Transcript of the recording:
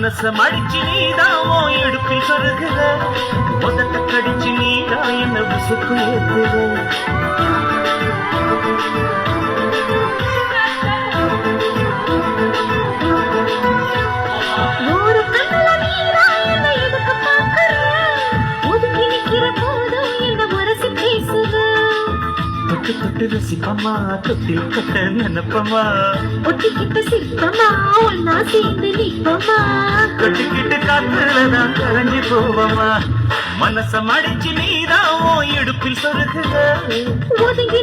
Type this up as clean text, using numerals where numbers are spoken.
மனச மடிச்சு நீதான் இடுப்பில் சொருகுற முதட்ட கடிச்சு நீதான் என்ன விசுக்கு ஏத்துற தொட்டு தொட்டு ரசிப்பமா தொட்டில் கட்ட நினைப்பமா ஒட்டிக்கிட்ட சிற்பமா ஒன்னா சேர்ந்து நிற்பமா கட்டிக்கிட்டு காத்துலதான் கலஞ்சி போவமா மனச மடிச்சு நீதான் இடுப்பில் சொருகுற ஒதுங்கி